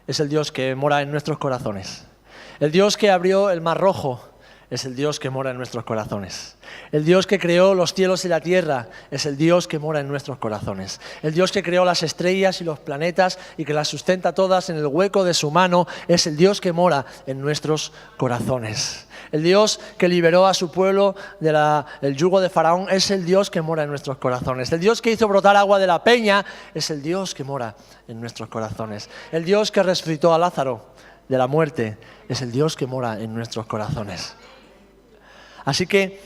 es el Dios que mora en nuestros corazones. El Dios que abrió el Mar Rojo es el Dios que mora en nuestros corazones. El Dios que creó los cielos y la tierra es el Dios que mora en nuestros corazones. El Dios que creó las estrellas y los planetas y que las sustenta todas en el hueco de su mano es el Dios que mora en nuestros corazones. El Dios que liberó a su pueblo del yugo de Faraón es el Dios que mora en nuestros corazones. El Dios que hizo brotar agua de la peña es el Dios que mora en nuestros corazones. El Dios que resucitó a Lázaro de la muerte es el Dios que mora en nuestros corazones. Así que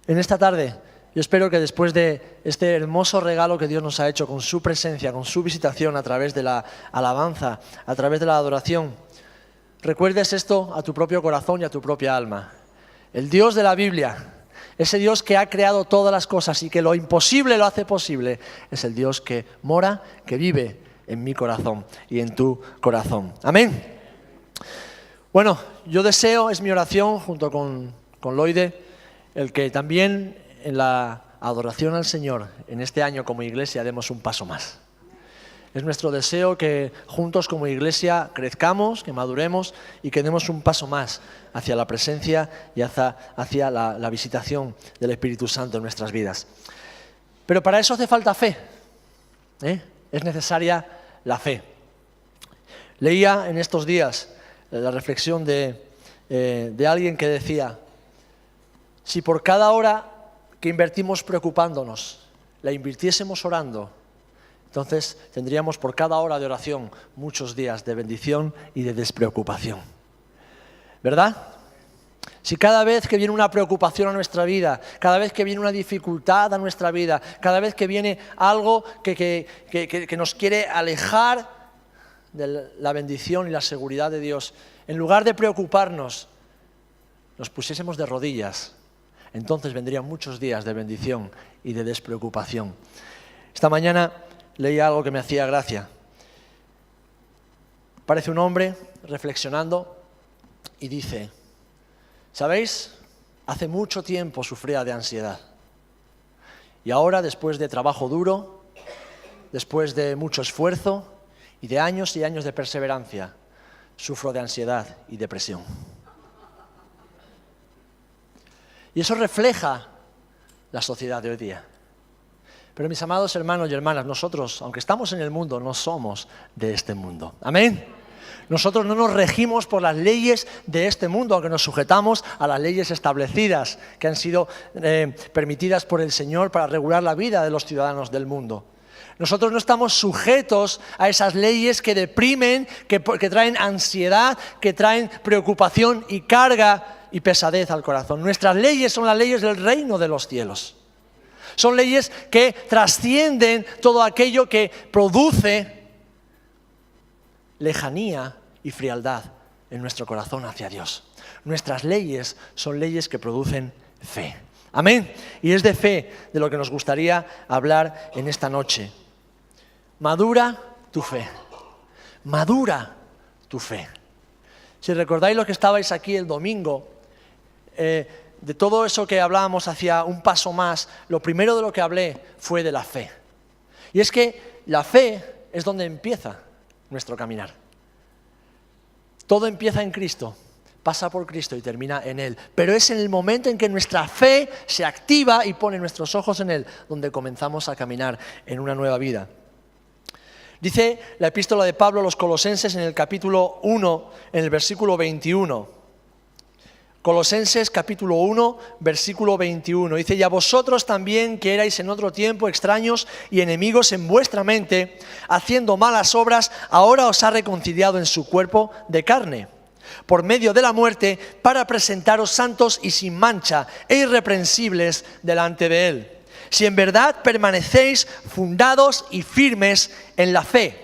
en esta tarde yo espero que después de este hermoso regalo que Dios nos ha hecho con su presencia, con su visitación a través de la alabanza, a través de la adoración, recuerdes esto a tu propio corazón y a tu propia alma. El Dios de la Biblia, ese Dios que ha creado todas las cosas y que lo imposible lo hace posible, es el Dios que mora, que vive en mi corazón y en tu corazón. Amén. Bueno, yo deseo, es mi oración junto con Loide, el que también en la adoración al Señor en este año como iglesia demos un paso más. Es nuestro deseo que juntos como iglesia crezcamos, que maduremos y que demos un paso más hacia la presencia y hacia la visitación del Espíritu Santo en nuestras vidas. Pero para eso hace falta fe, es necesaria la fe. Leía en estos días la reflexión de alguien que decía: si por cada hora que invertimos preocupándonos, la invirtiésemos orando, entonces tendríamos por cada hora de oración muchos días de bendición y de despreocupación. ¿Verdad? Si cada vez que viene una preocupación a nuestra vida, cada vez que viene una dificultad a nuestra vida, cada vez que viene algo que nos quiere alejar de la bendición y la seguridad de Dios, en lugar de preocuparnos, nos pusiésemos de rodillas, entonces vendrían muchos días de bendición y de despreocupación. Esta mañana leía algo que me hacía gracia. Parece un hombre reflexionando y dice: ¿sabéis? Hace mucho tiempo sufría de ansiedad. Y ahora, después de trabajo duro, después de mucho esfuerzo y de años y años de perseverancia, sufro de ansiedad y depresión. Y eso refleja la sociedad de hoy día. Pero mis amados hermanos y hermanas, nosotros, aunque estamos en el mundo, no somos de este mundo. ¿Amén? Nosotros no nos regimos por las leyes de este mundo, aunque nos sujetamos a las leyes establecidas que han sido permitidas por el Señor para regular la vida de los ciudadanos del mundo. Nosotros no estamos sujetos a esas leyes que deprimen, que traen ansiedad, que traen preocupación y carga y pesadez al corazón. Nuestras leyes son las leyes del reino de los cielos. Son leyes que trascienden todo aquello que produce lejanía y frialdad en nuestro corazón hacia Dios. Nuestras leyes son leyes que producen fe. Amén. Y es de fe de lo que nos gustaría hablar en esta noche. Madura tu fe. Madura tu fe. Si recordáis lo que estabais aquí el domingo, de todo eso que hablábamos hacia un paso más, lo primero de lo que hablé fue de la fe. Y es que la fe es donde empieza nuestro caminar. Todo empieza en Cristo, pasa por Cristo y termina en Él. Pero es en el momento en que nuestra fe se activa y pone nuestros ojos en Él, donde comenzamos a caminar en una nueva vida. Dice la epístola de Pablo a los Colosenses en el capítulo 1, en el versículo 21. Colosenses capítulo 1, versículo 21. Dice: y a vosotros también, que erais en otro tiempo extraños y enemigos en vuestra mente, haciendo malas obras, ahora os ha reconciliado en su cuerpo de carne, por medio de la muerte, para presentaros santos y sin mancha e irreprensibles delante de Él. Si en verdad permanecéis fundados y firmes en la fe,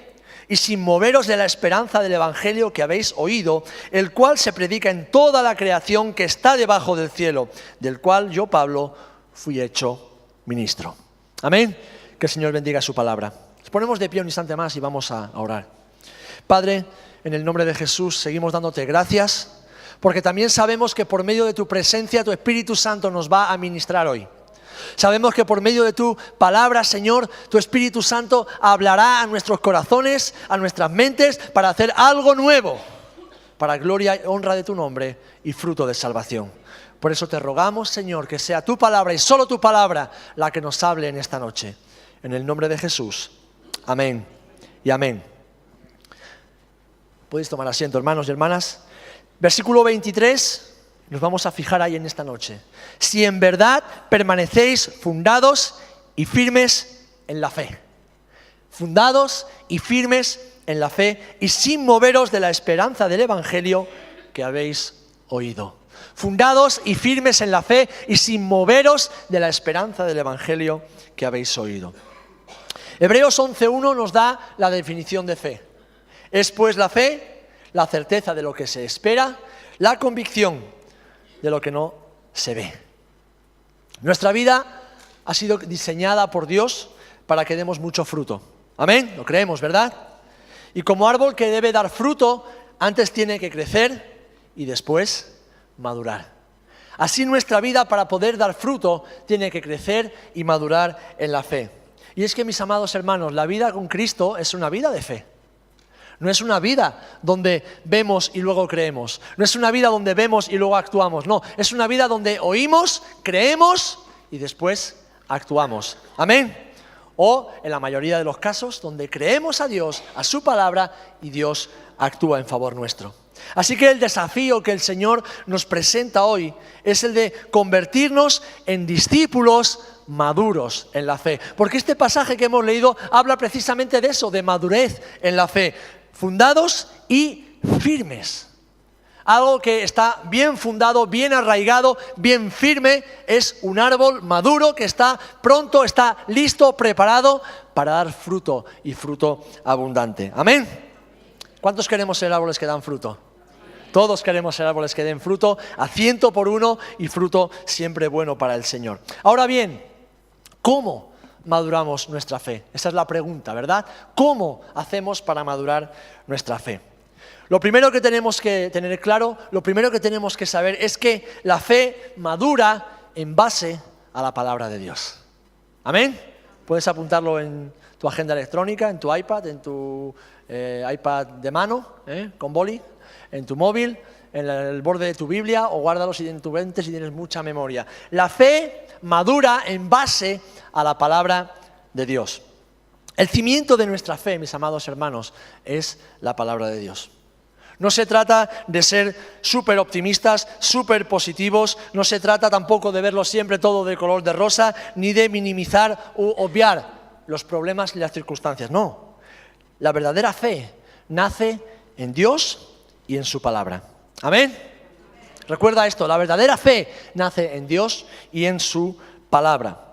y sin moveros de la esperanza del Evangelio que habéis oído, el cual se predica en toda la creación que está debajo del cielo, del cual yo, Pablo, fui hecho ministro. Amén. Que el Señor bendiga su palabra. Nos ponemos de pie un instante más y vamos a orar. Padre, en el nombre de Jesús seguimos dándote gracias, porque también sabemos que por medio de tu presencia, tu Espíritu Santo nos va a ministrar hoy. Sabemos que por medio de tu palabra, Señor, tu Espíritu Santo hablará a nuestros corazones, a nuestras mentes, para hacer algo nuevo, para gloria y honra de tu nombre y fruto de salvación. Por eso te rogamos, Señor, que sea tu palabra y solo tu palabra la que nos hable en esta noche. En el nombre de Jesús. Amén y amén. Podéis tomar asiento, hermanos y hermanas. Versículo 23. Nos vamos a fijar ahí en esta noche. Si en verdad permanecéis fundados y firmes en la fe. Fundados y firmes en la fe y sin moveros de la esperanza del Evangelio que habéis oído. Fundados y firmes en la fe y sin moveros de la esperanza del Evangelio que habéis oído. Hebreos 11:1 nos da la definición de fe. Es pues la fe, la certeza de lo que se espera, la convicción de lo que no se ve. Nuestra vida ha sido diseñada por Dios para que demos mucho fruto. Amén, lo creemos, ¿verdad? Y como árbol que debe dar fruto, antes tiene que crecer y después madurar. Así nuestra vida, para poder dar fruto, tiene que crecer y madurar en la fe. Y es que, mis amados hermanos, la vida con Cristo es una vida de fe. No es una vida donde vemos y luego creemos. No es una vida donde vemos y luego actuamos. No, es una vida donde oímos, creemos y después actuamos. Amén. O, en la mayoría de los casos, donde creemos a Dios, a su palabra, y Dios actúa en favor nuestro. Así que el desafío que el Señor nos presenta hoy es el de convertirnos en discípulos maduros en la fe. Porque este pasaje que hemos leído habla precisamente de eso, de madurez en la fe. Fundados y firmes. Algo que está bien fundado, bien arraigado, bien firme, es un árbol maduro que está pronto, está listo, preparado para dar fruto y fruto abundante. Amén. ¿Cuántos queremos ser árboles que dan fruto? Todos queremos ser árboles que den fruto a 100 por 1 y fruto siempre bueno para el Señor. Ahora bien, ¿cómo maduramos nuestra fe? Esa es la pregunta, ¿verdad? ¿Cómo hacemos para madurar nuestra fe? Lo primero que tenemos que tener claro, lo primero que tenemos que saber es que la fe madura en base a la palabra de Dios. ¿Amén? Puedes apuntarlo en tu agenda electrónica, en tu iPad, en tu iPad de mano, con boli, en tu móvil, en el borde de tu Biblia, o guárdalo en tu mente si tienes mucha memoria. La fe madura en base a la palabra de Dios. El cimiento de nuestra fe, mis amados hermanos, es la palabra de Dios. No se trata de ser súper optimistas, súper positivos, no se trata tampoco de verlo siempre todo de color de rosa, ni de minimizar u obviar los problemas y las circunstancias. No, la verdadera fe nace en Dios y en su palabra. ¿Amén? Recuerda esto, la verdadera fe nace en Dios y en su palabra.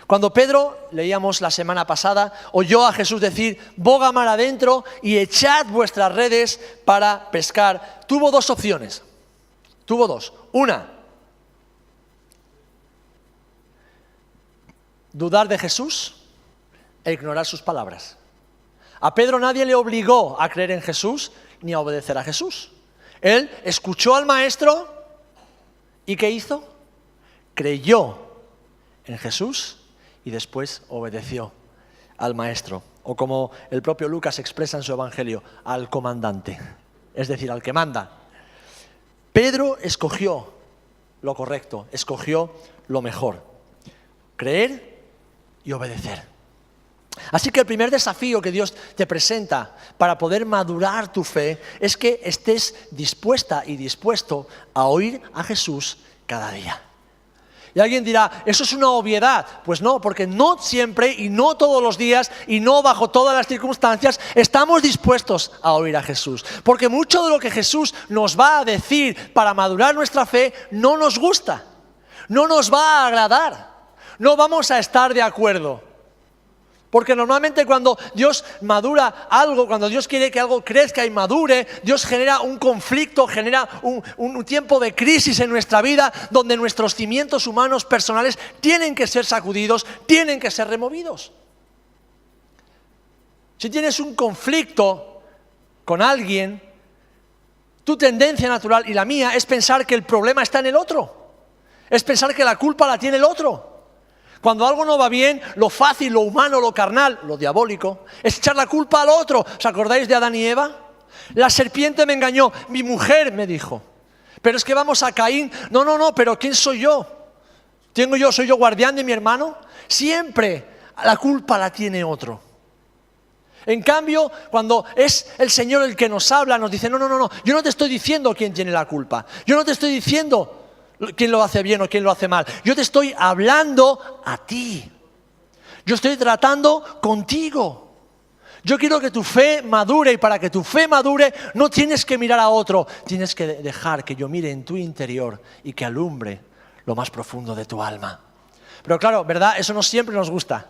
Cuando Pedro, leíamos la semana pasada, oyó a Jesús decir, boga mar adentro y echad vuestras redes para pescar, tuvo dos opciones. Tuvo dos. Una, dudar de Jesús e ignorar sus palabras. A Pedro nadie le obligó a creer en Jesús ni a obedecer a Jesús. Él escuchó al maestro y ¿qué hizo? Creyó en Jesús y después obedeció al maestro. O como el propio Lucas expresa en su evangelio, al comandante, es decir, al que manda. Pedro escogió lo correcto, escogió lo mejor. Creer y obedecer. Así que el primer desafío que Dios te presenta para poder madurar tu fe es que estés dispuesta y dispuesto a oír a Jesús cada día. Y alguien dirá, ¿eso es una obviedad? Pues no, porque no siempre y no todos los días y no bajo todas las circunstancias estamos dispuestos a oír a Jesús. Porque mucho de lo que Jesús nos va a decir para madurar nuestra fe no nos gusta, no nos va a agradar, no vamos a estar de acuerdo. Porque normalmente cuando Dios madura algo, cuando Dios quiere que algo crezca y madure, Dios genera un conflicto, genera un tiempo de crisis en nuestra vida donde nuestros cimientos humanos personales tienen que ser sacudidos, tienen que ser removidos. Si tienes un conflicto con alguien, tu tendencia natural y la mía es pensar que el problema está en el otro, es pensar que la culpa la tiene el otro. Cuando algo no va bien, lo fácil, lo humano, lo carnal, lo diabólico, es echar la culpa al otro. ¿Os acordáis de Adán y Eva? La serpiente me engañó, mi mujer me dijo. Pero es que vamos a Caín. No, pero ¿quién soy yo? ¿Soy yo guardián de mi hermano? Siempre la culpa la tiene otro. En cambio, cuando es el Señor el que nos habla, nos dice, no, yo no te estoy diciendo quién tiene la culpa. Yo no te estoy diciendo quién lo hace bien o quién lo hace mal. Yo te estoy hablando a ti. Yo estoy tratando contigo. Yo quiero que tu fe madure, y para que tu fe madure no tienes que mirar a otro. Tienes que dejar que yo mire en tu interior y que alumbre lo más profundo de tu alma. Pero claro, ¿verdad? Eso no siempre nos gusta.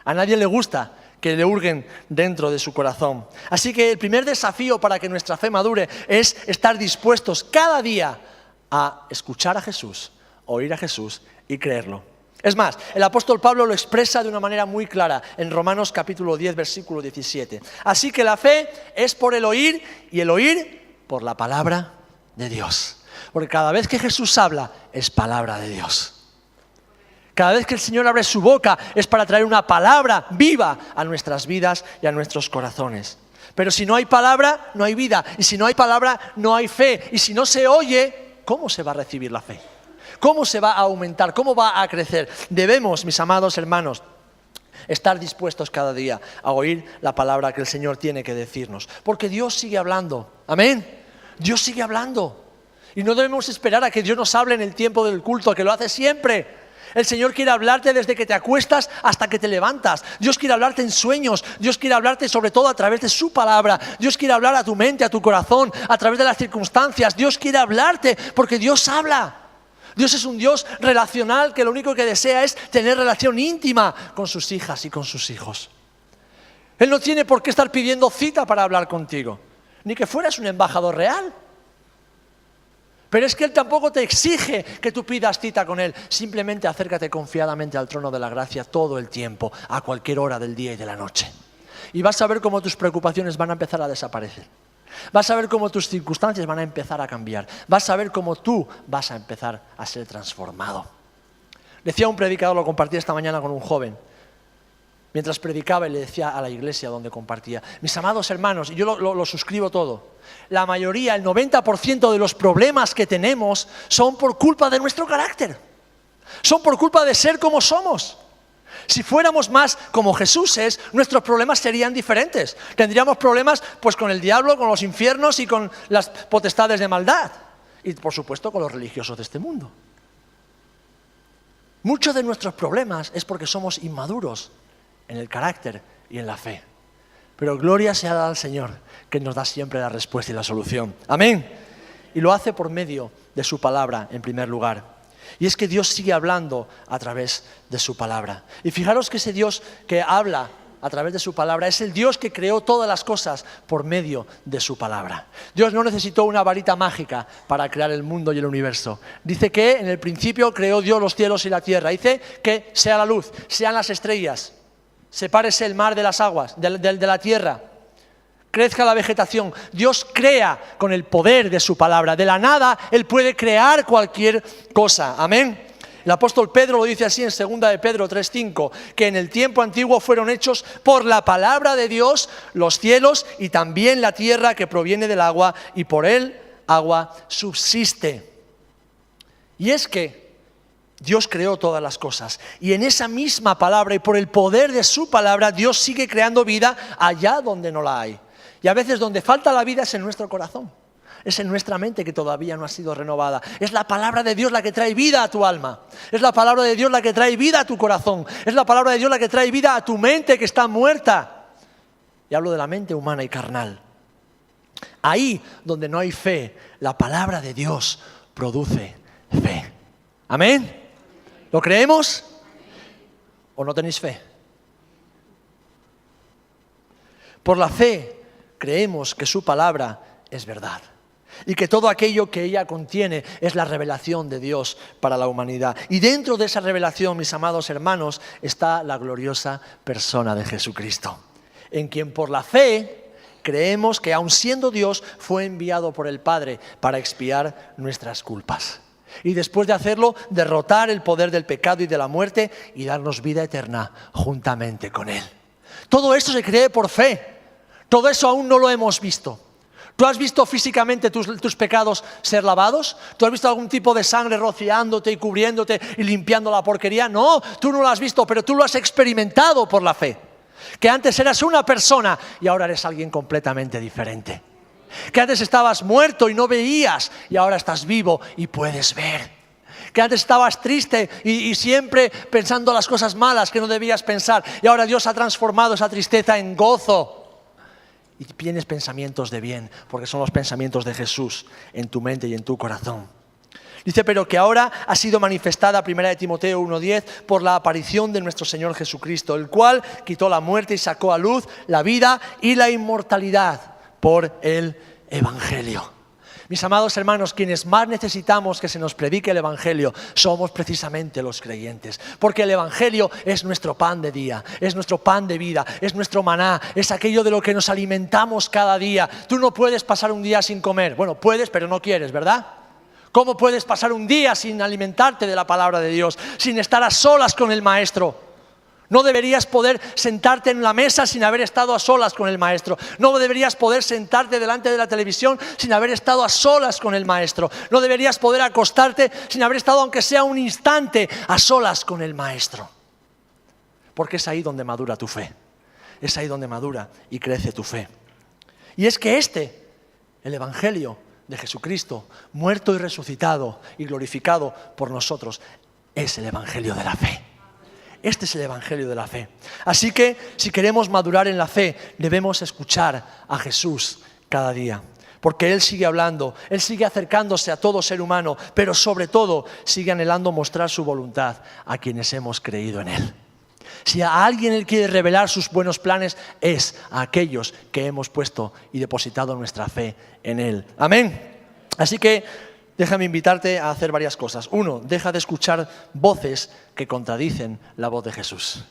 A nadie le gusta que le hurguen dentro de su corazón. Así que el primer desafío para que nuestra fe madure es estar dispuestos cada día a escuchar a Jesús, oír a Jesús y creerlo. Es más, el apóstol Pablo lo expresa de una manera muy clara en Romanos capítulo 10, versículo 17. Así que la fe es por el oír y el oír por la palabra de Dios. Porque cada vez que Jesús habla es palabra de Dios. Cada vez que el Señor abre su boca es para traer una palabra viva a nuestras vidas y a nuestros corazones. Pero si no hay palabra, no hay vida. Y si no hay palabra, no hay fe. Y si no se oye, ¿cómo se va a recibir la fe? ¿Cómo se va a aumentar? ¿Cómo va a crecer? Debemos, mis amados hermanos, estar dispuestos cada día a oír la palabra que el Señor tiene que decirnos. Porque Dios sigue hablando. Amén. Dios sigue hablando. Y no debemos esperar a que Dios nos hable en el tiempo del culto, que lo hace siempre. El Señor quiere hablarte desde que te acuestas hasta que te levantas. Dios quiere hablarte en sueños. Dios quiere hablarte sobre todo a través de su palabra. Dios quiere hablar a tu mente, a tu corazón, a través de las circunstancias. Dios quiere hablarte porque Dios habla. Dios es un Dios relacional que lo único que desea es tener relación íntima con sus hijas y con sus hijos. Él no tiene por qué estar pidiendo cita para hablar contigo, ni que fueras un embajador real. Pero es que Él tampoco te exige que tú pidas cita con Él. Simplemente acércate confiadamente al trono de la gracia todo el tiempo, a cualquier hora del día y de la noche. Y vas a ver cómo tus preocupaciones van a empezar a desaparecer. Vas a ver cómo tus circunstancias van a empezar a cambiar. Vas a ver cómo tú vas a empezar a ser transformado. Decía un predicador, lo compartí esta mañana con un joven. Mientras predicaba y le decía a la iglesia donde compartía, mis amados hermanos, y yo lo suscribo todo, la mayoría, el 90% de los problemas que tenemos son por culpa de nuestro carácter. Son por culpa de ser como somos. Si fuéramos más como Jesús es, nuestros problemas serían diferentes. Tendríamos problemas pues con el diablo, con los infiernos y con las potestades de maldad. Y por supuesto con los religiosos de este mundo. Muchos de nuestros problemas es porque somos inmaduros en el carácter y en la fe. Pero gloria sea dada al Señor, que nos da siempre la respuesta y la solución. Amén. Y lo hace por medio de su palabra, en primer lugar. Y es que Dios sigue hablando a través de su palabra. Y fijaros que ese Dios que habla a través de su palabra es el Dios que creó todas las cosas por medio de su palabra. Dios no necesitó una varita mágica para crear el mundo y el universo. Dice que en el principio creó Dios los cielos y la tierra. Dice que sea la luz, sean las estrellas. Sepárese el mar de las aguas, de la tierra. Crezca la vegetación. Dios crea con el poder de su palabra. De la nada, Él puede crear cualquier cosa. Amén. El apóstol Pedro lo dice así en 2 de Pedro 3:5, que en el tiempo antiguo fueron hechos por la palabra de Dios los cielos y también la tierra que proviene del agua, y por Él agua subsiste. Y es que Dios creó todas las cosas y en esa misma palabra y por el poder de su palabra Dios sigue creando vida allá donde no la hay. Y a veces donde falta la vida es en nuestro corazón, es en nuestra mente que todavía no ha sido renovada. Es la palabra de Dios la que trae vida a tu alma, es la palabra de Dios la que trae vida a tu corazón, es la palabra de Dios la que trae vida a tu mente que está muerta. Y hablo de la mente humana y carnal. Ahí donde no hay fe, la palabra de Dios produce fe. Amén. ¿Lo creemos? ¿O no tenéis fe? Por la fe creemos que su palabra es verdad y que todo aquello que ella contiene es la revelación de Dios para la humanidad. Y dentro de esa revelación, mis amados hermanos, está la gloriosa persona de Jesucristo, en quien por la fe creemos que aun siendo Dios fue enviado por el Padre para expiar nuestras culpas. Y después de hacerlo, derrotar el poder del pecado y de la muerte y darnos vida eterna juntamente con Él. Todo esto se cree por fe. Todo eso aún no lo hemos visto. ¿Tú has visto físicamente tus pecados ser lavados? ¿Tú has visto algún tipo de sangre rociándote y cubriéndote y limpiando la porquería? No, tú no lo has visto, pero tú lo has experimentado por la fe. Que antes eras una persona y ahora eres alguien completamente diferente. Que antes estabas muerto y no veías y ahora estás vivo y puedes ver. Que antes estabas triste y siempre pensando las cosas malas que no debías pensar y ahora Dios ha transformado esa tristeza en gozo. Y tienes pensamientos de bien, porque son los pensamientos de Jesús en tu mente y en tu corazón. Dice, pero que ahora ha sido manifestada, 1 Timoteo 1:10, por la aparición de nuestro Señor Jesucristo, el cual quitó la muerte y sacó a luz la vida y la inmortalidad por el Evangelio. Mis amados hermanos, quienes más necesitamos que se nos predique el Evangelio somos precisamente los creyentes. Porque el Evangelio es nuestro pan de día, es nuestro pan de vida, es nuestro maná, es aquello de lo que nos alimentamos cada día. Tú no puedes pasar un día sin comer. Bueno, puedes, pero no quieres, ¿verdad? ¿Cómo puedes pasar un día sin alimentarte de la palabra de Dios, sin estar a solas con el Maestro? No deberías poder sentarte en la mesa sin haber estado a solas con el Maestro. No deberías poder sentarte delante de la televisión sin haber estado a solas con el Maestro. No deberías poder acostarte sin haber estado, aunque sea un instante, a solas con el Maestro. Porque es ahí donde madura tu fe. Es ahí donde madura y crece tu fe. Y es que el Evangelio de Jesucristo, muerto y resucitado y glorificado por nosotros, es el Evangelio de la fe. Este es el Evangelio de la fe. Así que si queremos madurar en la fe, debemos escuchar a Jesús cada día. Porque Él sigue hablando, Él sigue acercándose a todo ser humano, pero sobre todo sigue anhelando mostrar su voluntad a quienes hemos creído en Él. Si a alguien Él quiere revelar sus buenos planes, es a aquellos que hemos puesto y depositado nuestra fe en Él. Amén. Así que déjame invitarte a hacer varias cosas. 1, deja de escuchar voces que contradicen la voz de Jesús.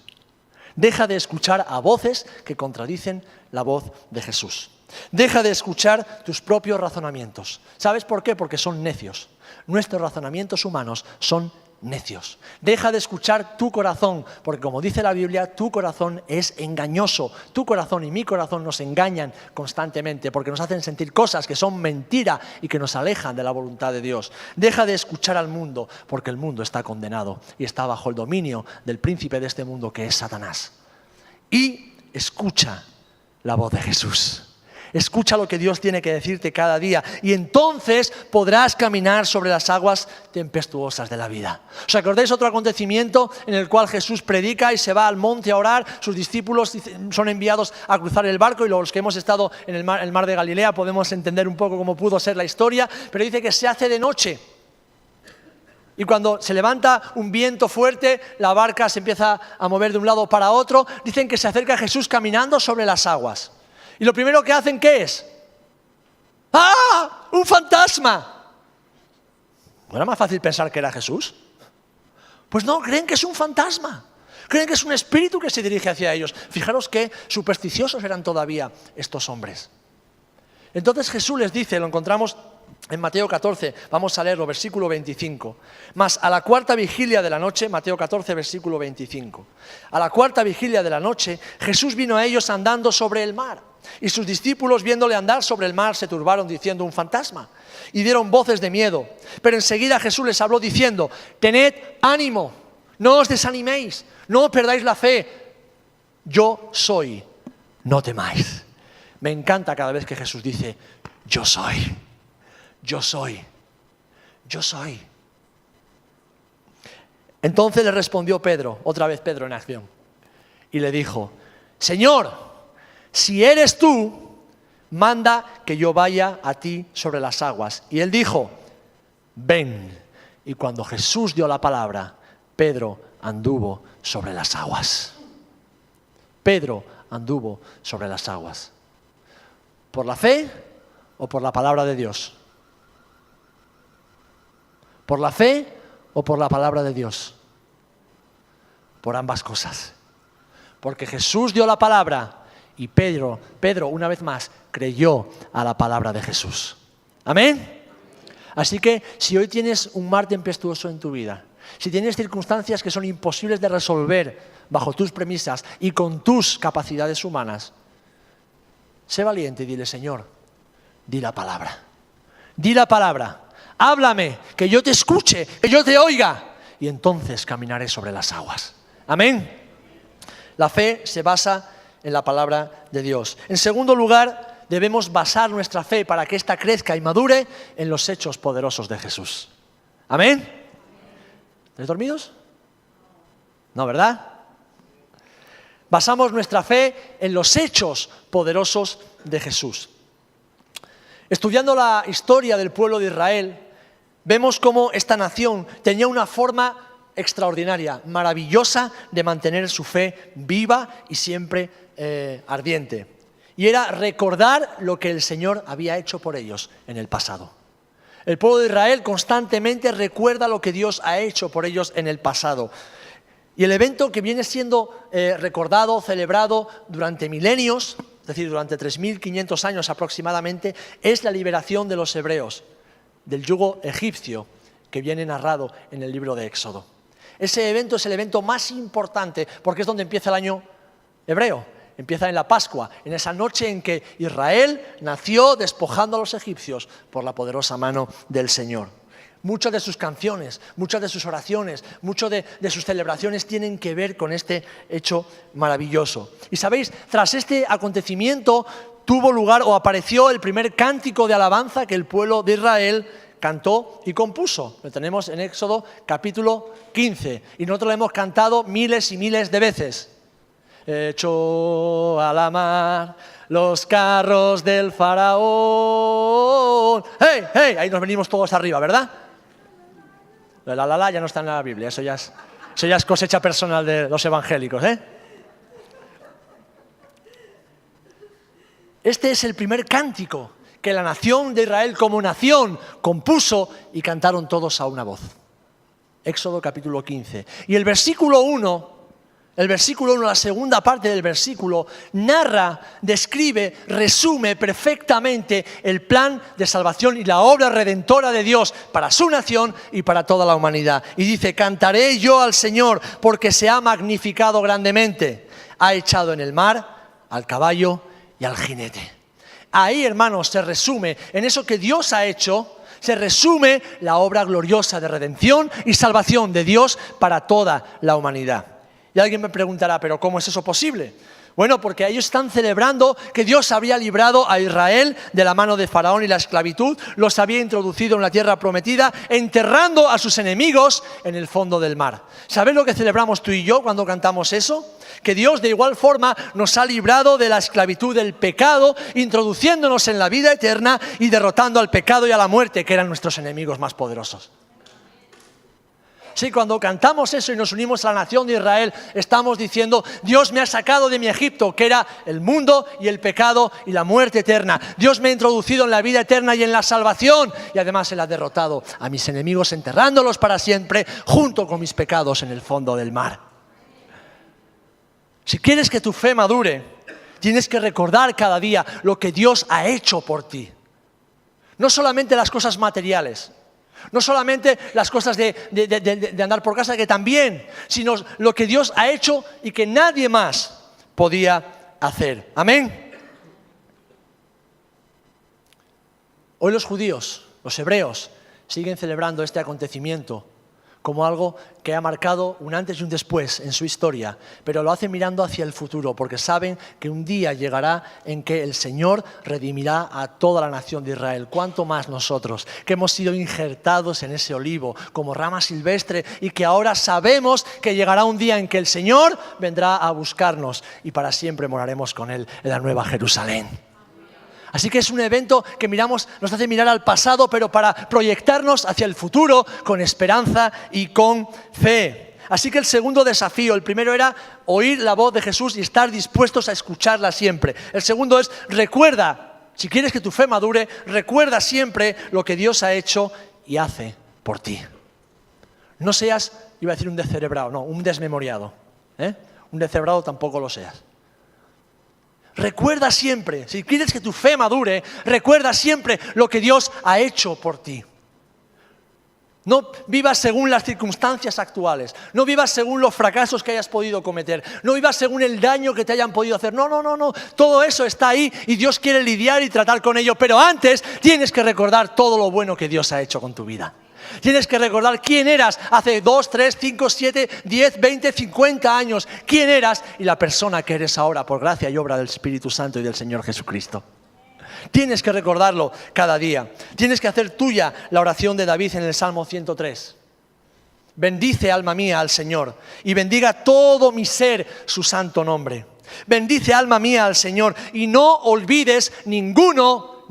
Deja de escuchar a voces que contradicen la voz de Jesús. Deja de escuchar tus propios razonamientos. ¿Sabes por qué? Porque son necios. Nuestros razonamientos humanos son necios. Deja de escuchar tu corazón, porque como dice la Biblia, tu corazón es engañoso. Tu corazón y mi corazón nos engañan constantemente porque nos hacen sentir cosas que son mentira y que nos alejan de la voluntad de Dios. Deja de escuchar al mundo, porque el mundo está condenado y está bajo el dominio del príncipe de este mundo, que es Satanás. Y escucha la voz de Jesús. Escucha lo que Dios tiene que decirte cada día y entonces podrás caminar sobre las aguas tempestuosas de la vida. ¿Os acordáis otro acontecimiento en el cual Jesús predica y se va al monte a orar? Sus discípulos son enviados a cruzar el barco y los que hemos estado en el mar de Galilea podemos entender un poco cómo pudo ser la historia, pero dice que se hace de noche. Y cuando se levanta un viento fuerte, la barca se empieza a mover de un lado para otro. Dicen que se acerca a Jesús caminando sobre las aguas. Y lo primero que hacen, ¿qué es? ¡Ah! ¡Un fantasma! ¿No era más fácil pensar que era Jesús? Pues no, creen que es un fantasma. Creen que es un espíritu que se dirige hacia ellos. Fijaros qué supersticiosos eran todavía estos hombres. Entonces Jesús les dice, lo encontramos en Mateo 14, vamos a leerlo, versículo 25. Mas a la cuarta vigilia de la noche, Mateo 14, versículo 25. A la cuarta vigilia de la noche, Jesús vino a ellos andando sobre el mar. Y sus discípulos, viéndole andar sobre el mar, se turbaron diciendo: un fantasma. Y dieron voces de miedo. Pero enseguida Jesús les habló diciendo: tened ánimo, no os desaniméis, no perdáis la fe. Yo soy, no temáis. Me encanta cada vez que Jesús dice: yo soy, yo soy, yo soy. Entonces le respondió Pedro, otra vez Pedro en acción, y le dijo: Señor, si eres tú, manda que yo vaya a ti sobre las aguas. Y él dijo: ven. Y cuando Jesús dio la palabra, Pedro anduvo sobre las aguas. Pedro anduvo sobre las aguas. ¿Por la fe o por la palabra de Dios? ¿Por la fe o por la palabra de Dios? Por ambas cosas. Porque Jesús dio la palabra y Pedro, una vez más, creyó a la palabra de Jesús. ¿Amén? Así que si hoy tienes un mar tempestuoso en tu vida, si tienes circunstancias que son imposibles de resolver bajo tus premisas y con tus capacidades humanas, sé valiente y dile: Señor, di la palabra. Di la palabra. Háblame, que yo te escuche, que yo te oiga. Y entonces caminaré sobre las aguas. Amén. La fe se basa en la palabra de Dios. En segundo lugar, debemos basar nuestra fe para que ésta crezca y madure en los hechos poderosos de Jesús. Amén. ¿Estáis dormidos? No, ¿verdad? Basamos nuestra fe en los hechos poderosos de Jesús. Estudiando la historia del pueblo de Israel, vemos cómo esta nación tenía una forma extraordinaria, maravillosa de mantener su fe viva y siempre ardiente. Y era recordar lo que el Señor había hecho por ellos en el pasado. El pueblo de Israel constantemente recuerda lo que Dios ha hecho por ellos en el pasado. Y el evento que viene siendo recordado, celebrado durante milenios, es decir, durante 3.500 años aproximadamente, es la liberación de los hebreos del yugo egipcio que viene narrado en el libro de Éxodo. Ese evento es el evento más importante porque es donde empieza el año hebreo. Empieza en la Pascua, en esa noche en que Israel nació despojando a los egipcios por la poderosa mano del Señor. Muchas de sus canciones, muchas de sus oraciones, muchas de sus celebraciones tienen que ver con este hecho maravilloso. Y sabéis, tras este acontecimiento tuvo lugar o apareció el primer cántico de alabanza que el pueblo de Israel cantó y compuso. Lo tenemos en Éxodo capítulo 15 y nosotros lo hemos cantado miles y miles de veces. Echó a la mar los carros del faraón. ¡Hey, hey! Ahí nos venimos todos arriba, ¿verdad? La ya no está en la Biblia, eso ya es cosecha personal de los evangélicos, ¿eh? Este es el primer cántico que la nación de Israel como nación compuso y cantaron todos a una voz. Éxodo capítulo 15. Y el versículo 1, la segunda parte del versículo, narra, describe, resume perfectamente el plan de salvación y la obra redentora de Dios para su nación y para toda la humanidad. Y dice: cantaré yo al Señor porque se ha magnificado grandemente. Ha echado en el mar al caballo y al jinete. Ahí, hermanos, se resume, en eso que Dios ha hecho, se resume la obra gloriosa de redención y salvación de Dios para toda la humanidad. Y alguien me preguntará: ¿pero cómo es eso posible? Bueno, porque ellos están celebrando que Dios había librado a Israel de la mano de Faraón y la esclavitud, los había introducido en la tierra prometida, enterrando a sus enemigos en el fondo del mar. ¿Sabes lo que celebramos tú y yo cuando cantamos eso? Que Dios de igual forma nos ha librado de la esclavitud del pecado, introduciéndonos en la vida eterna y derrotando al pecado y a la muerte, que eran nuestros enemigos más poderosos. Sí, cuando cantamos eso y nos unimos a la nación de Israel, estamos diciendo: Dios me ha sacado de mi Egipto, que era el mundo y el pecado y la muerte eterna. Dios me ha introducido en la vida eterna y en la salvación, y además Él ha derrotado a mis enemigos, enterrándolos para siempre, junto con mis pecados en el fondo del mar. Si quieres que tu fe madure, tienes que recordar cada día lo que Dios ha hecho por ti. No solamente las cosas materiales, no solamente las cosas de andar por casa, que también, sino lo que Dios ha hecho y que nadie más podía hacer. Amén. Hoy los judíos, los hebreos, siguen celebrando este acontecimiento como algo que ha marcado un antes y un después en su historia, pero lo hacen mirando hacia el futuro, porque saben que un día llegará en que el Señor redimirá a toda la nación de Israel. Cuánto más nosotros, que hemos sido injertados en ese olivo como rama silvestre y que ahora sabemos que llegará un día en que el Señor vendrá a buscarnos y para siempre moraremos con Él en la nueva Jerusalén. Así que es un evento que nos hace mirar al pasado, pero para proyectarnos hacia el futuro con esperanza y con fe. Así que el segundo desafío, el primero era oír la voz de Jesús y estar dispuestos a escucharla siempre. El segundo es: recuerda, si quieres que tu fe madure, recuerda siempre lo que Dios ha hecho y hace por ti. No seas, iba a decir un descerebrado, no, un desmemoriado. Un descerebrado tampoco lo seas. Recuerda siempre, si quieres que tu fe madure, recuerda siempre lo que Dios ha hecho por ti. No vivas según las circunstancias actuales. No vivas según los fracasos que hayas podido cometer. No vivas según el daño que te hayan podido hacer. No. Todo eso está ahí y Dios quiere lidiar y tratar con ello. Pero antes tienes que recordar todo lo bueno que Dios ha hecho con tu vida. Tienes que recordar quién eras hace 2, 3, 5, 7, 10, 20, 50 años. Quién eras y la persona que eres ahora por gracia y obra del Espíritu Santo y del Señor Jesucristo. Tienes que recordarlo cada día. Tienes que hacer tuya la oración de David en el Salmo 103. Bendice, alma mía, al Señor, y bendiga todo mi ser su santo nombre. Bendice, alma mía, al Señor, y no olvides ninguno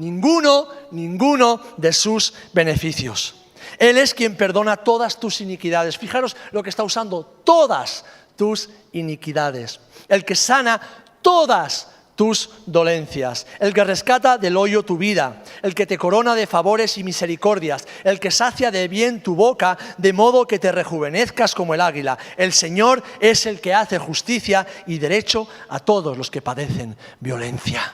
de sus beneficios. Él es quien perdona todas tus iniquidades. Fijaros lo que está usando, todas tus iniquidades. El que sana todas tus dolencias, el que rescata del hoyo tu vida, el que te corona de favores y misericordias, el que sacia de bien tu boca, de modo que te rejuvenezcas como el águila. El Señor es el que hace justicia y derecho a todos los que padecen violencia.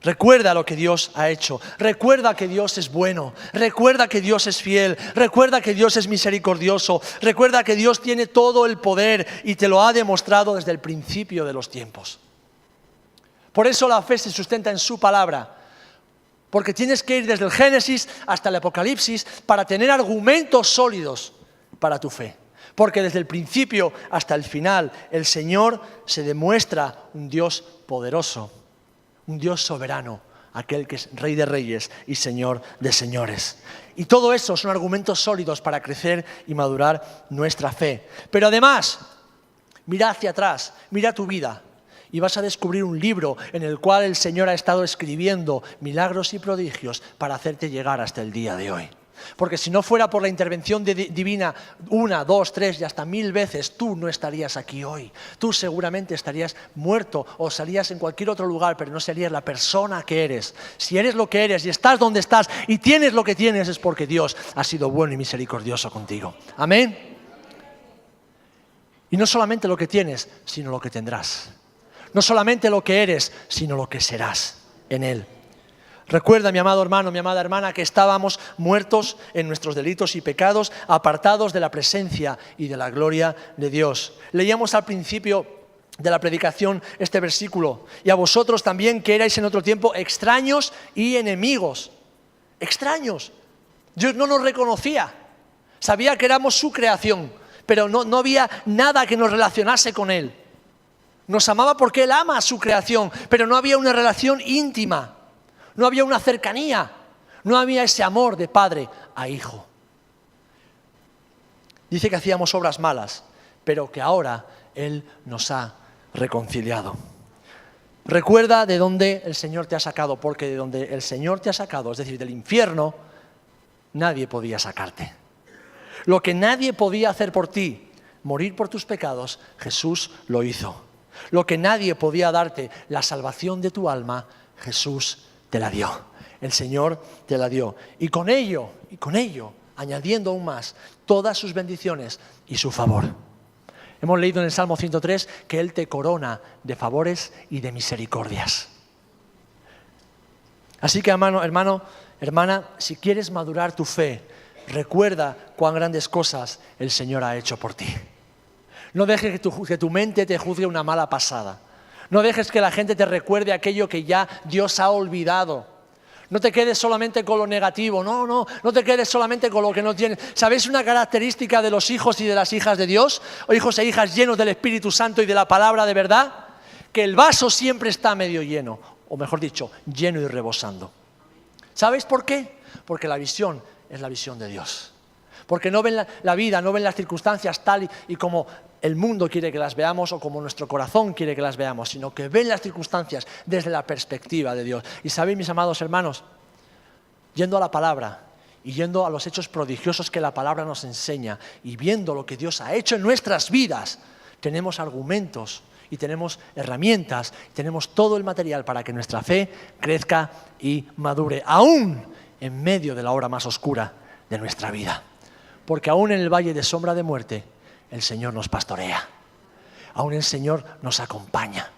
Recuerda lo que Dios ha hecho, recuerda que Dios es bueno, recuerda que Dios es fiel, recuerda que Dios es misericordioso, recuerda que Dios tiene todo el poder y te lo ha demostrado desde el principio de los tiempos. Por eso la fe se sustenta en su palabra, porque tienes que ir desde el Génesis hasta el Apocalipsis para tener argumentos sólidos para tu fe. Porque desde el principio hasta el final el Señor se demuestra un Dios poderoso, un Dios soberano, aquel que es Rey de Reyes y Señor de Señores. Y todo eso son argumentos sólidos para crecer y madurar nuestra fe. Pero además, mira hacia atrás, mira tu vida. Y vas a descubrir un libro en el cual el Señor ha estado escribiendo milagros y prodigios para hacerte llegar hasta el día de hoy. Porque si no fuera por la intervención divina 1, 2, 3 y hasta 1000 veces, tú no estarías aquí hoy. Tú seguramente estarías muerto o estarías en cualquier otro lugar, pero no serías la persona que eres. Si eres lo que eres y estás donde estás y tienes lo que tienes, es porque Dios ha sido bueno y misericordioso contigo. Amén. Y no solamente lo que tienes, sino lo que tendrás. No solamente lo que eres, sino lo que serás en Él. Recuerda, mi amado hermano, mi amada hermana, que estábamos muertos en nuestros delitos y pecados, apartados de la presencia y de la gloria de Dios. Leíamos al principio de la predicación este versículo. Y a vosotros también, que erais en otro tiempo extraños y enemigos. Extraños. Dios no nos reconocía. Sabía que éramos su creación, pero no había nada que nos relacionase con Él. Nos amaba porque Él ama a su creación, pero no había una relación íntima, no había una cercanía, no había ese amor de padre a hijo. Dice que hacíamos obras malas, pero que ahora Él nos ha reconciliado. Recuerda de dónde el Señor te ha sacado, porque de donde el Señor te ha sacado, es decir, del infierno, nadie podía sacarte. Lo que nadie podía hacer por ti, morir por tus pecados, Jesús lo hizo. Lo que nadie podía darte, la salvación de tu alma, Jesús te la dio. El Señor te la dio. Y con ello, añadiendo aún más, todas sus bendiciones y su favor. Hemos leído en el Salmo 103 que Él te corona de favores y de misericordias. Así que, hermano, hermana, si quieres madurar tu fe, recuerda cuán grandes cosas el Señor ha hecho por ti. No dejes que tu mente te juzgue una mala pasada. No dejes que la gente te recuerde aquello que ya Dios ha olvidado. No te quedes solamente con lo negativo. No te quedes solamente con lo que no tienes. ¿Sabéis una característica de los hijos y de las hijas de Dios? O hijos e hijas llenos del Espíritu Santo y de la palabra de verdad. Que el vaso siempre está medio lleno. O mejor dicho, lleno y rebosando. ¿Sabéis por qué? Porque la visión es la visión de Dios. Porque no ven la vida, no ven las circunstancias tal y como el mundo quiere que las veamos o como nuestro corazón quiere que las veamos, sino que ven las circunstancias desde la perspectiva de Dios. Y sabéis, mis amados hermanos, yendo a la palabra y yendo a los hechos prodigiosos que la palabra nos enseña y viendo lo que Dios ha hecho en nuestras vidas, tenemos argumentos y tenemos herramientas, tenemos todo el material para que nuestra fe crezca y madure, aún en medio de la hora más oscura de nuestra vida. Porque aún en el valle de sombra de muerte, el Señor nos pastorea. Aún el Señor nos acompaña.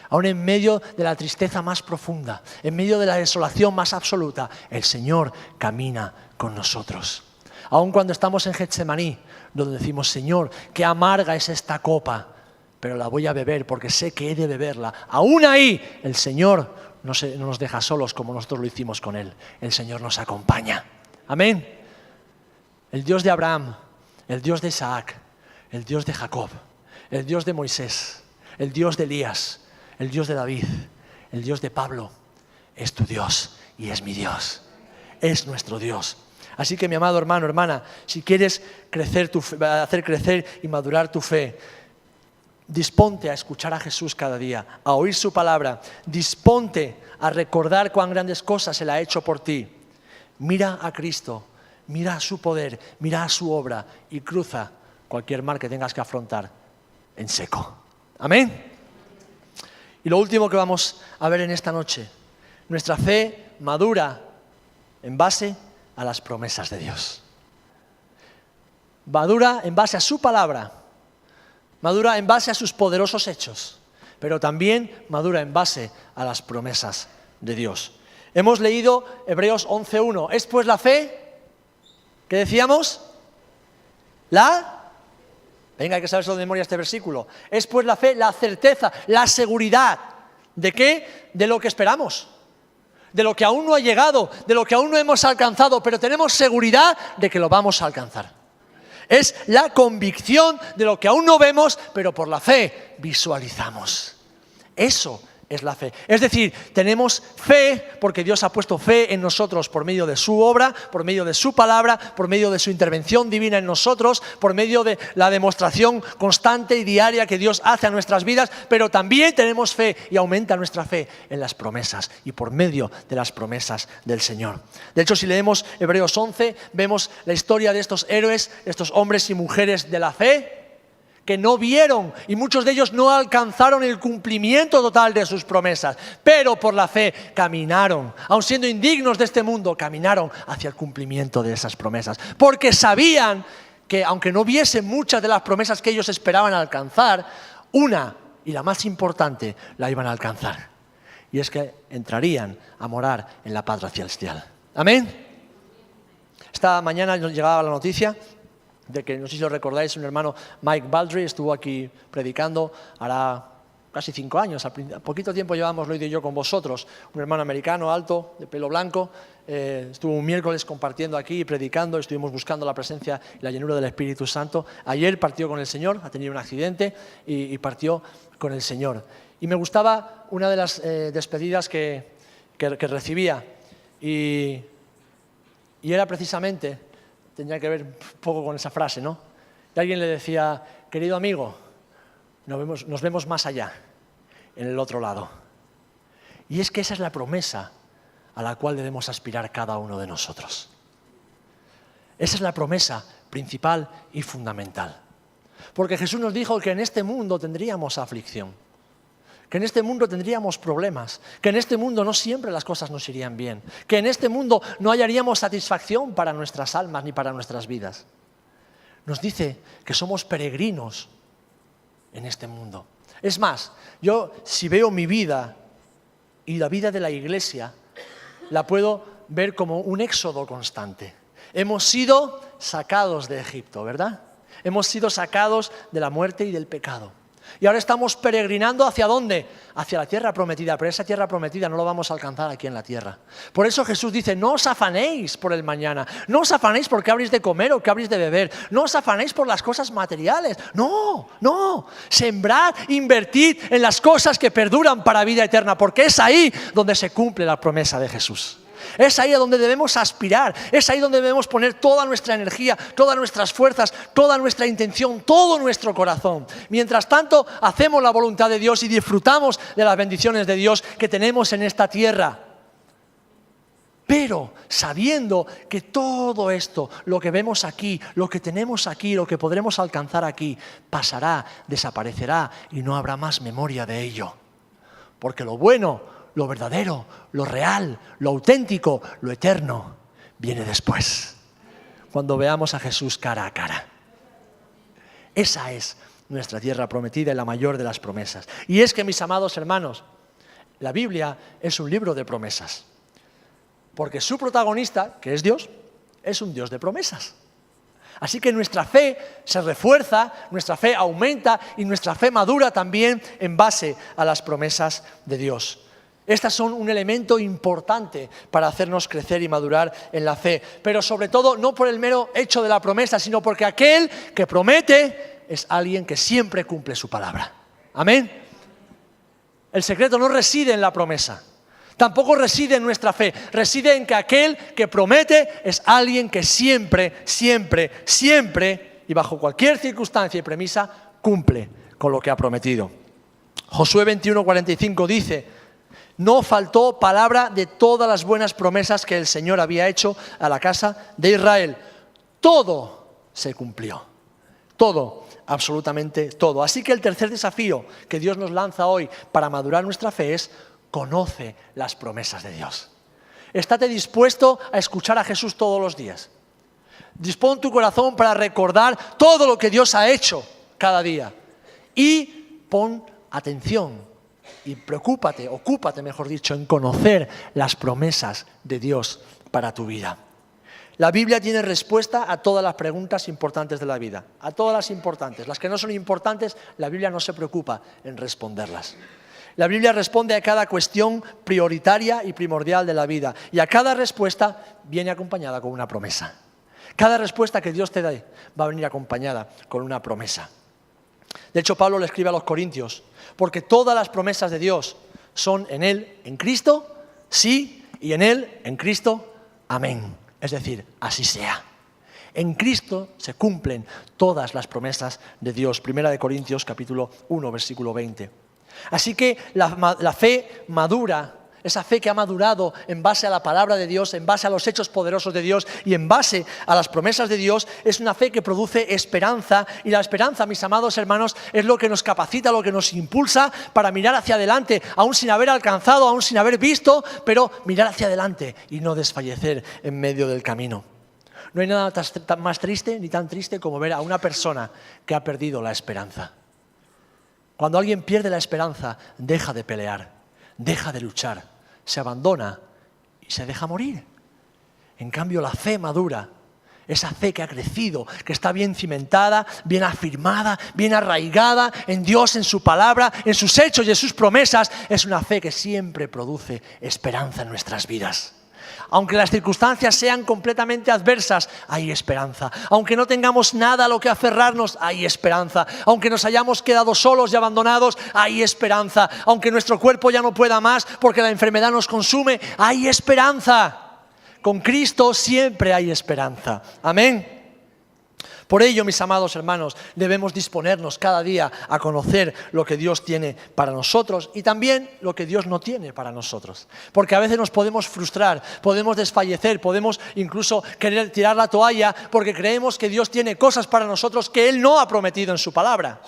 Aún en medio de la tristeza más profunda, en medio de la desolación más absoluta, el Señor camina con nosotros. Aun cuando estamos en Getsemaní, donde decimos, Señor, qué amarga es esta copa, pero la voy a beber porque sé que he de beberla. Aún ahí, el Señor no nos deja solos como nosotros lo hicimos con Él. El Señor nos acompaña. Amén. El Dios de Abraham, el Dios de Isaac, el Dios de Jacob, el Dios de Moisés, el Dios de Elías, el Dios de David, el Dios de Pablo, es tu Dios y es mi Dios. Es nuestro Dios. Así que mi amado hermano, hermana, si quieres hacer crecer y madurar tu fe, disponte a escuchar a Jesús cada día, a oír su palabra, disponte a recordar cuán grandes cosas Él ha hecho por ti. Mira a Cristo, mira a su poder, mira a su obra y cruza cualquier mar que tengas que afrontar en seco. Amén. Y lo último que vamos a ver en esta noche, nuestra fe madura en base a las promesas de Dios. Madura en base a su palabra, madura en base a sus poderosos hechos, pero también madura en base a las promesas de Dios. Hemos leído Hebreos 11:1. ¿Es pues la fe? ¿Qué decíamos? Venga, hay que saberlo de memoria este versículo. Es pues la fe, la certeza, la seguridad. ¿De qué? De lo que esperamos. De lo que aún no ha llegado, de lo que aún no hemos alcanzado, pero tenemos seguridad de que lo vamos a alcanzar. Es la convicción de lo que aún no vemos, pero por la fe visualizamos. Eso es la fe. Es decir, tenemos fe porque Dios ha puesto fe en nosotros por medio de su obra, por medio de su palabra, por medio de su intervención divina en nosotros, por medio de la demostración constante y diaria que Dios hace a nuestras vidas, pero también tenemos fe y aumenta nuestra fe en las promesas y por medio de las promesas del Señor. De hecho, si leemos Hebreos 11, vemos la historia de estos héroes, estos hombres y mujeres de la fe, que no vieron y muchos de ellos no alcanzaron el cumplimiento total de sus promesas, pero por la fe caminaron, aun siendo indignos de este mundo, caminaron hacia el cumplimiento de esas promesas, porque sabían que aunque no viesen muchas de las promesas que ellos esperaban alcanzar, una, y la más importante, la iban a alcanzar, y es que entrarían a morar en la patria celestial. ¿Amén? Esta mañana nos llegaba la noticia de que, no sé si lo recordáis, un hermano, Mike Baldry, estuvo aquí predicando, hará casi 5 años, poquito tiempo llevamos Lloyd y yo con vosotros, un hermano americano, alto, de pelo blanco, estuvo un miércoles compartiendo aquí y predicando, estuvimos buscando la presencia y la llenura del Espíritu Santo. Ayer partió con el Señor, ha tenido un accidente y partió con el Señor. Y me gustaba una de las despedidas que recibía y era precisamente, tenía que ver un poco con esa frase, ¿no? Y alguien le decía, querido amigo, nos vemos más allá, en el otro lado. Y es que esa es la promesa a la cual debemos aspirar cada uno de nosotros. Esa es la promesa principal y fundamental. Porque Jesús nos dijo que en este mundo tendríamos aflicción, que en este mundo tendríamos problemas, que en este mundo no siempre las cosas nos irían bien, que en este mundo no hallaríamos satisfacción para nuestras almas ni para nuestras vidas. Nos dice que somos peregrinos en este mundo. Es más, yo si veo mi vida y la vida de la iglesia, la puedo ver como un éxodo constante. Hemos sido sacados de Egipto, ¿verdad? Hemos sido sacados de la muerte y del pecado. Y ahora estamos peregrinando ¿hacia dónde? Hacia la tierra prometida, pero esa tierra prometida no lo vamos a alcanzar aquí en la tierra. Por eso Jesús dice, no os afanéis por el mañana, no os afanéis por qué habréis de comer o qué habréis de beber, no os afanéis por las cosas materiales, no, sembrad, invertid en las cosas que perduran para vida eterna, porque es ahí donde se cumple la promesa de Jesús. Es ahí a donde debemos aspirar, es ahí donde debemos poner toda nuestra energía, todas nuestras fuerzas, toda nuestra intención, todo nuestro corazón. Mientras tanto, hacemos la voluntad de Dios y disfrutamos de las bendiciones de Dios que tenemos en esta tierra. Pero sabiendo que todo esto, lo que vemos aquí, lo que tenemos aquí, lo que podremos alcanzar aquí, pasará, desaparecerá y no habrá más memoria de ello. Porque lo bueno, lo verdadero, lo real, lo auténtico, lo eterno, viene después, cuando veamos a Jesús cara a cara. Esa es nuestra tierra prometida y la mayor de las promesas. Y es que, mis amados hermanos, la Biblia es un libro de promesas, porque su protagonista, que es Dios, es un Dios de promesas. Así que nuestra fe se refuerza, nuestra fe aumenta y nuestra fe madura también en base a las promesas de Dios. Estas son un elemento importante para hacernos crecer y madurar en la fe, pero sobre todo no por el mero hecho de la promesa, sino porque aquel que promete es alguien que siempre cumple su palabra. Amén. El secreto no reside en la promesa, tampoco reside en nuestra fe, reside en que aquel que promete es alguien que siempre, siempre, siempre y bajo cualquier circunstancia y premisa cumple con lo que ha prometido. Josué 21:45 dice: no faltó palabra de todas las buenas promesas que el Señor había hecho a la casa de Israel. Todo se cumplió. Todo, absolutamente todo. Así que el tercer desafío que Dios nos lanza hoy para madurar nuestra fe es: conoce las promesas de Dios. Estate dispuesto a escuchar a Jesús todos los días. Dispón tu corazón para recordar todo lo que Dios ha hecho cada día. Y pon atención. Y ocúpate, mejor dicho, en conocer las promesas de Dios para tu vida. La Biblia tiene respuesta a todas las preguntas importantes de la vida, a todas las importantes. Las que no son importantes, la Biblia no se preocupa en responderlas. La Biblia responde a cada cuestión prioritaria y primordial de la vida, y a cada respuesta viene acompañada con una promesa. Cada respuesta que Dios te dé va a venir acompañada con una promesa. De hecho, Pablo le escribe a los Corintios: porque todas las promesas de Dios son en Él, en Cristo, sí, y en Él, en Cristo, amén. Es decir, así sea. En Cristo se cumplen todas las promesas de Dios. 1 Corintios capítulo 1, versículo 20. Así que la fe madura, esa fe que ha madurado en base a la palabra de Dios, en base a los hechos poderosos de Dios y en base a las promesas de Dios, es una fe que produce esperanza. Y la esperanza, mis amados hermanos, es lo que nos capacita, lo que nos impulsa para mirar hacia adelante, aún sin haber alcanzado, aún sin haber visto, pero mirar hacia adelante y no desfallecer en medio del camino. No hay nada más triste ni tan triste como ver a una persona que ha perdido la esperanza. Cuando alguien pierde la esperanza, deja de pelear, deja de luchar, se abandona y se deja morir. En cambio, la fe madura, esa fe que ha crecido, que está bien cimentada, bien afirmada, bien arraigada en Dios, en su palabra, en sus hechos y en sus promesas, es una fe que siempre produce esperanza en nuestras vidas. Aunque las circunstancias sean completamente adversas, hay esperanza. Aunque no tengamos nada a lo que aferrarnos, hay esperanza. Aunque nos hayamos quedado solos y abandonados, hay esperanza. Aunque nuestro cuerpo ya no pueda más porque la enfermedad nos consume, hay esperanza. Con Cristo siempre hay esperanza. Amén. Por ello, mis amados hermanos, debemos disponernos cada día a conocer lo que Dios tiene para nosotros y también lo que Dios no tiene para nosotros. Porque a veces nos podemos frustrar, podemos desfallecer, podemos incluso querer tirar la toalla porque creemos que Dios tiene cosas para nosotros que Él no ha prometido en su palabra.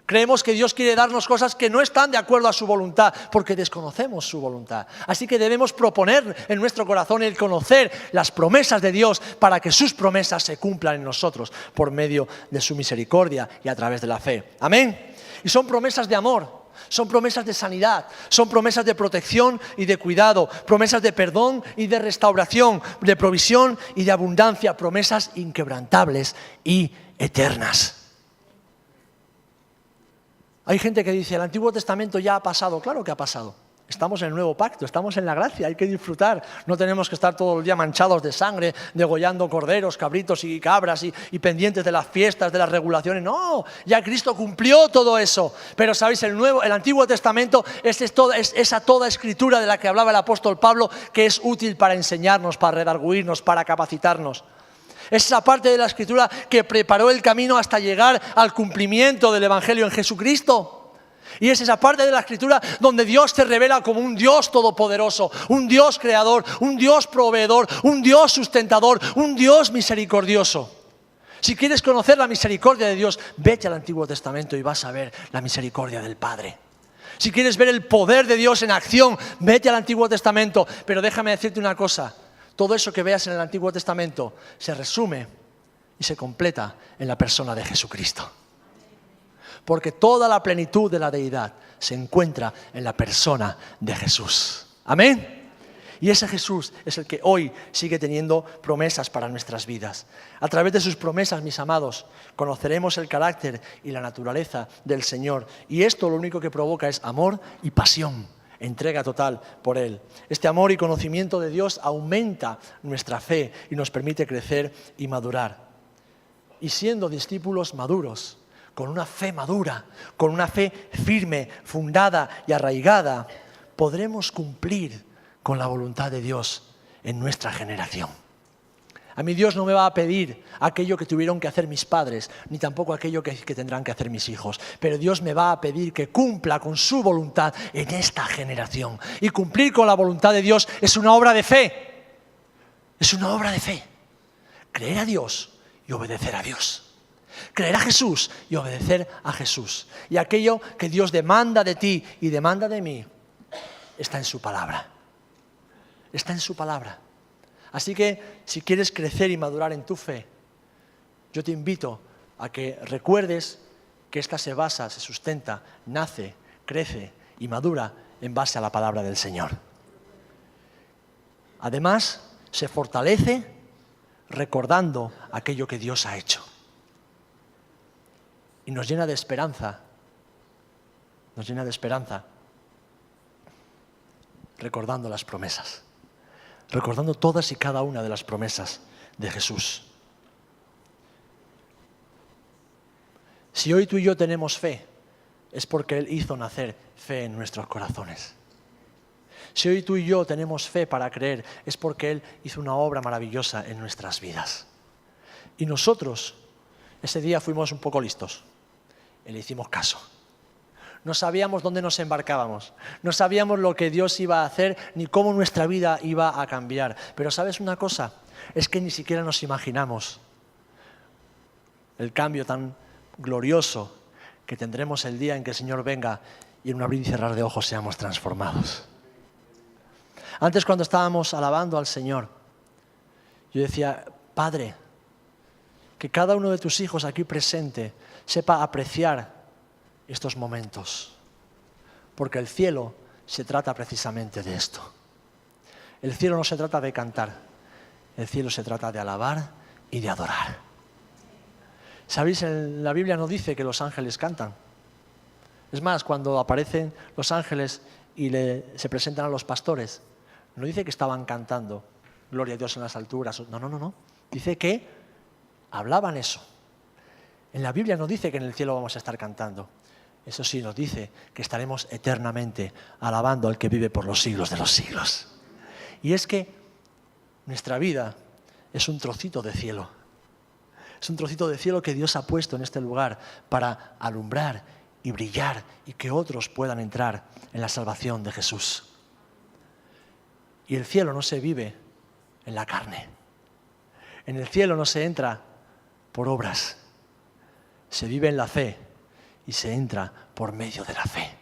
Creemos que Dios quiere darnos cosas que no están de acuerdo a su voluntad, porque desconocemos su voluntad. Así que debemos proponer en nuestro corazón el conocer las promesas de Dios para que sus promesas se cumplan en nosotros por medio de su misericordia y a través de la fe. Amén. Y son promesas de amor, son promesas de sanidad, son promesas de protección y de cuidado, promesas de perdón y de restauración, de provisión y de abundancia, promesas inquebrantables y eternas. Hay gente que dice: el Antiguo Testamento ya ha pasado. Claro que ha pasado. Estamos en el nuevo pacto, estamos en la gracia, hay que disfrutar. No tenemos que estar todo el día manchados de sangre, degollando corderos, cabritos y cabras y pendientes de las fiestas, de las regulaciones. No, ya Cristo cumplió todo eso. Pero sabéis, el Antiguo Testamento es esa toda escritura de la que hablaba el apóstol Pablo, que es útil para enseñarnos, para redarguirnos, para capacitarnos. Es esa parte de la Escritura que preparó el camino hasta llegar al cumplimiento del Evangelio en Jesucristo. Y es esa parte de la Escritura donde Dios se revela como un Dios todopoderoso, un Dios creador, un Dios proveedor, un Dios sustentador, un Dios misericordioso. Si quieres conocer la misericordia de Dios, vete al Antiguo Testamento y vas a ver la misericordia del Padre. Si quieres ver el poder de Dios en acción, vete al Antiguo Testamento. Pero déjame decirte una cosa. Todo eso que veas en el Antiguo Testamento se resume y se completa en la persona de Jesucristo. Porque toda la plenitud de la deidad se encuentra en la persona de Jesús. Amén. Y ese Jesús es el que hoy sigue teniendo promesas para nuestras vidas. A través de sus promesas, mis amados, conoceremos el carácter y la naturaleza del Señor. Y esto lo único que provoca es amor y pasión, entrega total por Él. Este amor y conocimiento de Dios aumenta nuestra fe y nos permite crecer y madurar. Y siendo discípulos maduros, con una fe madura, con una fe firme, fundada y arraigada, podremos cumplir con la voluntad de Dios en nuestra generación. A mí Dios no me va a pedir aquello que tuvieron que hacer mis padres, ni tampoco aquello que tendrán que hacer mis hijos. Pero Dios me va a pedir que cumpla con su voluntad en esta generación. Y cumplir con la voluntad de Dios es una obra de fe. Es una obra de fe. Creer a Dios y obedecer a Dios. Creer a Jesús y obedecer a Jesús. Y aquello que Dios demanda de ti y demanda de mí está en su palabra. Está en su palabra. Así que si quieres crecer y madurar en tu fe, yo te invito a que recuerdes que esta se basa, se sustenta, nace, crece y madura en base a la palabra del Señor. Además, se fortalece recordando aquello que Dios ha hecho. Y nos llena de esperanza, recordando las promesas, recordando todas y cada una de las promesas de Jesús. Si hoy tú y yo tenemos fe, es porque Él hizo nacer fe en nuestros corazones. Si hoy tú y yo tenemos fe para creer, es porque Él hizo una obra maravillosa en nuestras vidas. Y nosotros, ese día fuimos un poco listos. Y le hicimos caso. No sabíamos dónde nos embarcábamos. No sabíamos lo que Dios iba a hacer ni cómo nuestra vida iba a cambiar. Pero ¿sabes una cosa? Es que ni siquiera nos imaginamos el cambio tan glorioso que tendremos el día en que el Señor venga y en un abrir y cerrar de ojos seamos transformados. Antes, cuando estábamos alabando al Señor, yo decía: Padre, que cada uno de tus hijos aquí presente sepa apreciar estos momentos, porque el cielo se trata precisamente de esto. El cielo no se trata de cantar, el cielo se trata de alabar y de adorar. ¿Sabéis? En la Biblia no dice que los ángeles cantan. Es más, cuando aparecen los ángeles y se presentan a los pastores, no dice que estaban cantando gloria a Dios en las alturas. No. Dice que hablaban eso. En la Biblia no dice que en el cielo vamos a estar cantando. Eso sí, nos dice que estaremos eternamente alabando al que vive por los siglos de los siglos. Y es que nuestra vida es un trocito de cielo. Es un trocito de cielo que Dios ha puesto en este lugar para alumbrar y brillar y que otros puedan entrar en la salvación de Jesús. Y el cielo no se vive en la carne. En el cielo no se entra por obras. Se vive en la fe y se entra por medio de la fe.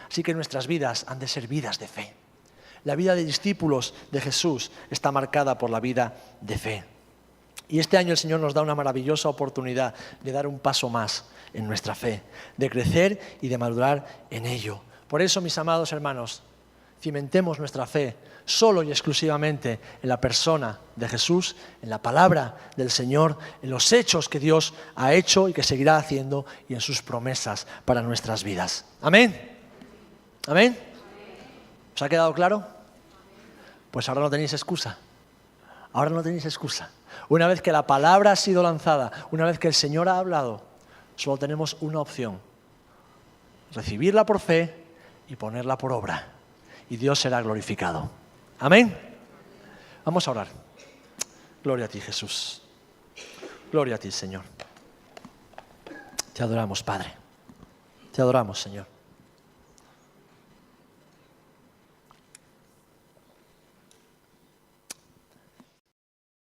Así que nuestras vidas han de ser vidas de fe. La vida de discípulos de Jesús está marcada por la vida de fe. Y este año el Señor nos da una maravillosa oportunidad de dar un paso más en nuestra fe, de crecer y de madurar en ello. Por eso, mis amados hermanos, cimentemos nuestra fe solo y exclusivamente en la persona de Jesús, en la palabra del Señor, en los hechos que Dios ha hecho y que seguirá haciendo y en sus promesas para nuestras vidas. ¿Amén? ¿Amén? ¿Os ha quedado claro? Pues ahora no tenéis excusa. Ahora no tenéis excusa. Una vez que la palabra ha sido lanzada, una vez que el Señor ha hablado, solo tenemos una opción: recibirla por fe y ponerla por obra. Y Dios será glorificado. Amén. Vamos a orar. Gloria a ti, Jesús. Gloria a ti, Señor. Te adoramos, Padre. Te adoramos, Señor.